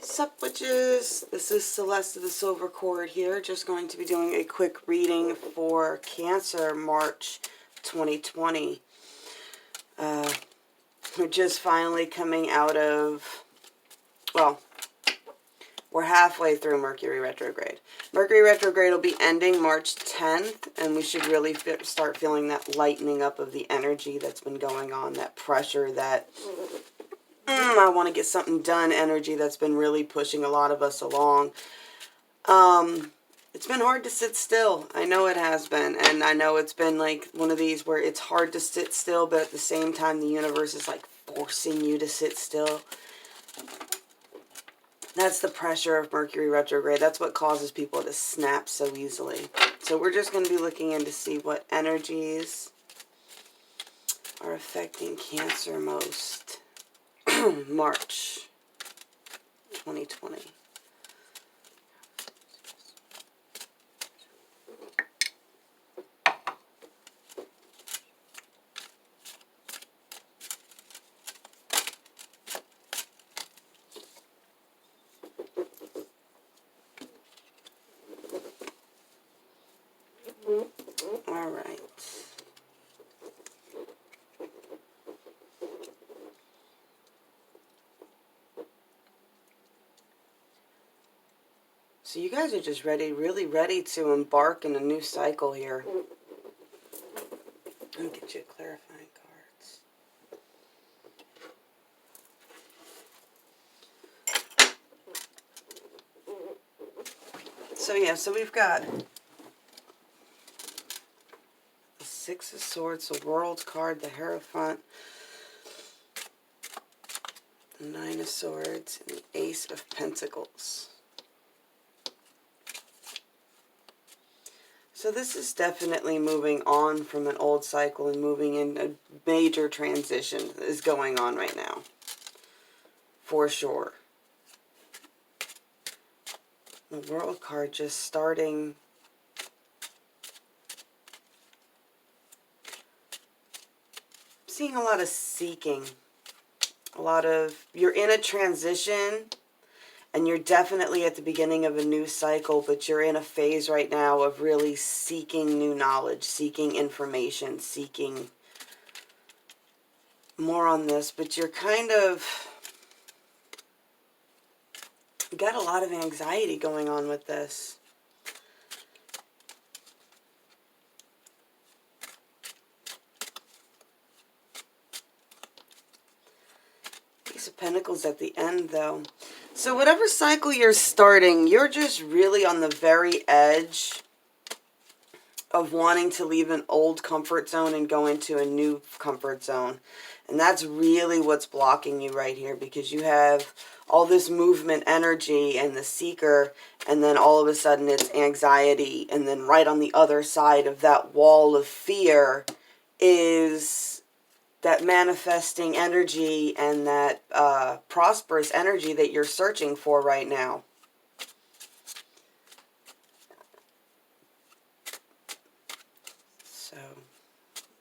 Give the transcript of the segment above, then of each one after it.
Sup witches, this is Celeste of the Silver Cord here, just going to be doing a quick reading for Cancer, March 2020. We're just finally coming out of, well, we're halfway through Mercury retrograde. Mercury retrograde will be ending March 10th, and we should really start feeling that lightening up of the energy that's been going on, that pressure, that I want to get something done energy that's been really pushing a lot of us along. It's been hard to sit still. I know it has been. And I know it's been like one of these where it's hard to sit still, but at the same time the universe is like forcing you to sit still. That's the pressure of Mercury retrograde. That's what causes people to snap so easily. So we're just going to be looking in to see what energies are affecting Cancer most. March 2020. All right. So you guys are just ready, really ready to embark in a new cycle here. Let me get you clarifying cards. So yeah, so we've got the Six of Swords, the World card, the Hierophant, the Nine of Swords, and the Ace of Pentacles. So this is definitely moving on from an old cycle and moving in. A major transition is going on right now. For sure. The World card just starting. I'm seeing a lot of seeking. A lot of, you're in a transition. And you're definitely at the beginning of a new cycle, but you're in a phase right now of really seeking new knowledge, seeking information, seeking more on this. But you're kind of, you got a lot of anxiety going on with this. Ace of Pentacles at the end, though. So whatever cycle you're starting, you're just really on the very edge of wanting to leave an old comfort zone and go into a new comfort zone. And that's really what's blocking you right here, because you have all this movement energy and the seeker, and then all of a sudden it's anxiety. And then right on the other side of that wall of fear is that manifesting energy and that prosperous energy that you're searching for right now. So,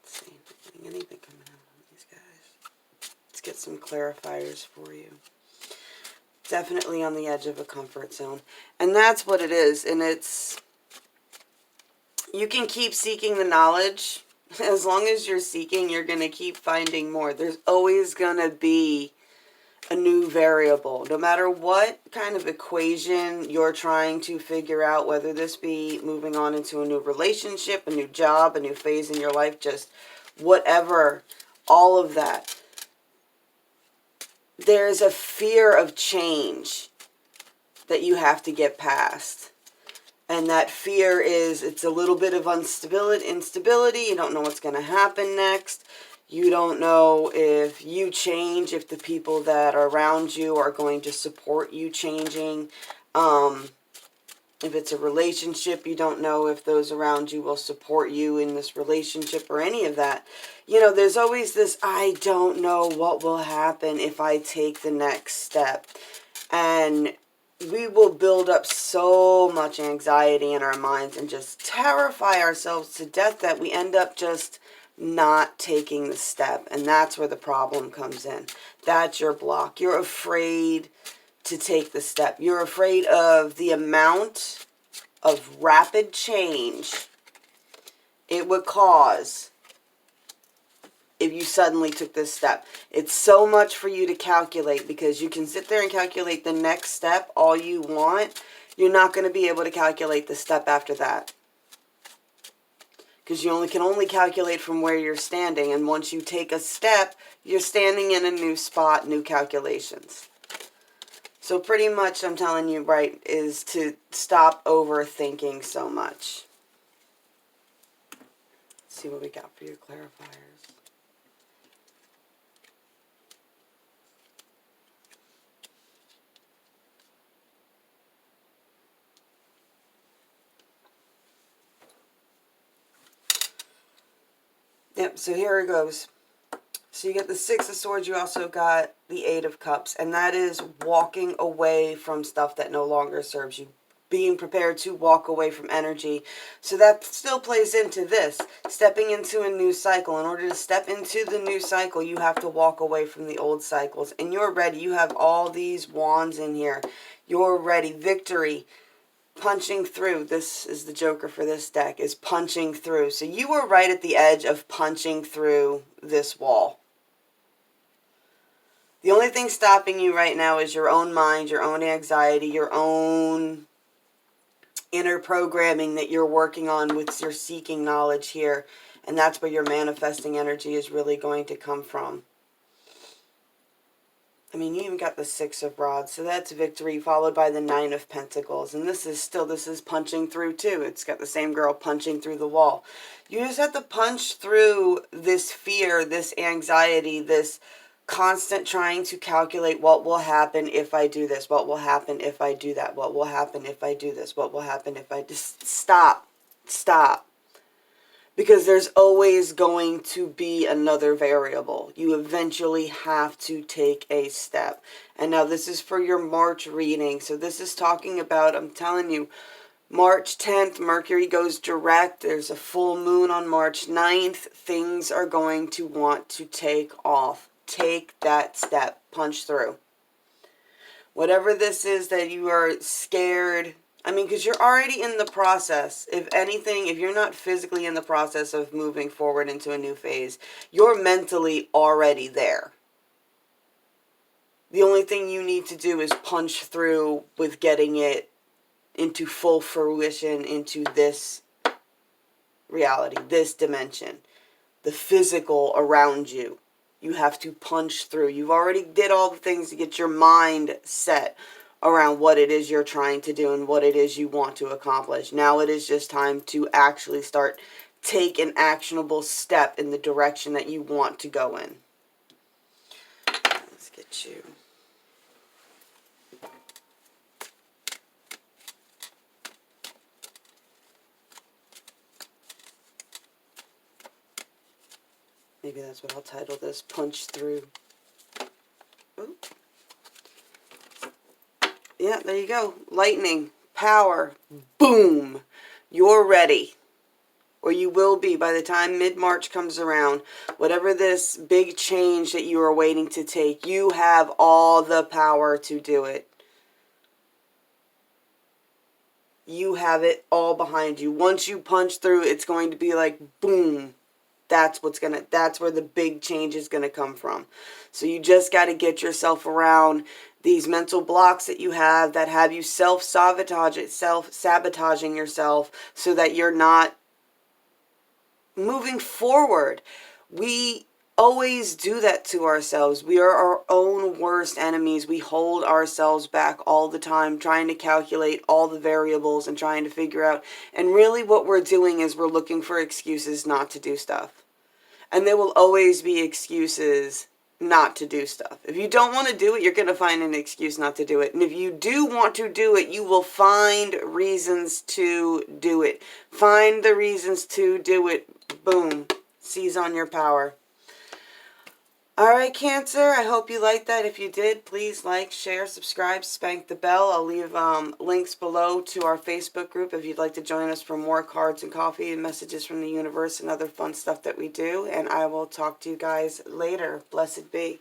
let's see, anything coming out on these guys. Let's get some clarifiers for you. Definitely on the edge of a comfort zone. And that's what it is. And it's, you can keep seeking the knowledge. As long as you're seeking, you're going to keep finding more. There's always going to be a new variable. No matter what kind of equation you're trying to figure out, whether this be moving on into a new relationship, a new job, a new phase in your life, just whatever, all of that. There's a fear of change that you have to get past. And that fear is, it's a little bit of instability. You don't know what's going to happen next. You don't know if you change, if the people that are around you are going to support you changing. If it's a relationship, you don't know if those around you will support you in this relationship or any of that. You know, there's always this, I don't know what will happen if I take the next step. And we will build up so much anxiety in our minds and just terrify ourselves to death that we end up just not taking the step. And that's where the problem comes in. That's your block. You're afraid to take the step. You're afraid of the amount of rapid change it would cause if you suddenly took this step. It's so much for you to calculate, because you can sit there and calculate the next step all you want. You're not going to be able to calculate the step after that, because you can only calculate from where you're standing. And once you take a step, you're standing in a new spot, new calculations. So pretty much, I'm telling you, right, is to stop overthinking so much. Let's see what we got for your clarifiers. Yep, so here it goes. So you get the Six of Swords, you also got the Eight of Cups, and that is walking away from stuff that no longer serves you. Being prepared to walk away from energy. So that still plays into this, stepping into a new cycle. In order to step into the new cycle, you have to walk away from the old cycles. And you're ready. You have all these wands in here. You're ready. Victory. Punching through. This is the Joker for this deck, is punching through. So you were right at the edge of punching through this wall. The only thing stopping you right now is your own mind, your own anxiety, your own inner programming that you're working on with your seeking knowledge here. And that's where your manifesting energy is really going to come from. I mean, you even got the Six of Rods, so that's victory, followed by the Nine of Pentacles. And this is punching through too. It's got the same girl punching through the wall. You just have to punch through this fear, this anxiety, this constant trying to calculate what will happen if I do this, what will happen if I do that, what will happen if I do this, what will happen if I just stop. Because there's always going to be another variable. You eventually have to take a step. And now this is for your March reading. So this is talking about, I'm telling you, March 10th, Mercury goes direct. There's a full moon on March 9th. Things are going to want to take off. Take that step. Punch through. Whatever this is that you are scared, I mean, because you're already in the process. If anything, if you're not physically in the process of moving forward into a new phase, you're mentally already there. The only thing you need to do is punch through with getting it into full fruition, into this reality, this dimension, the physical around you. You have to punch through. You've already did all the things to get your mind set around what it is you're trying to do and what it is you want to accomplish. Now it is just time to actually take an actionable step in the direction that you want to go in. Let's get you. Maybe that's what I'll title this, Punch Through. Ooh. Yeah, there you go. Lightning, power, boom. You're ready. Or you will be by the time mid-March comes around. Whatever this big change that you are waiting to take, you have all the power to do it. You have it all behind you. Once you punch through, it's going to be like boom. That's where the big change is going to come from. So you just got to get yourself around these mental blocks that you have that have you self-sabotaging yourself so that you're not moving forward. We always do that to ourselves. We are our own worst enemies. We hold ourselves back all the time, trying to calculate all the variables and trying to figure out. And really what we're doing is we're looking for excuses not to do stuff. And there will always be excuses not to do stuff. If you don't want to do it, you're going to find an excuse not to do it. And if you do want to do it, you will find reasons to do it. Find the reasons to do it. Boom. Seize on your power. All right, Cancer, I hope you liked that. If you did, please like, share, subscribe, spank the bell. I'll leave links below to our Facebook group if you'd like to join us for more cards and coffee and messages from the universe and other fun stuff that we do. And I will talk to you guys later. Blessed be.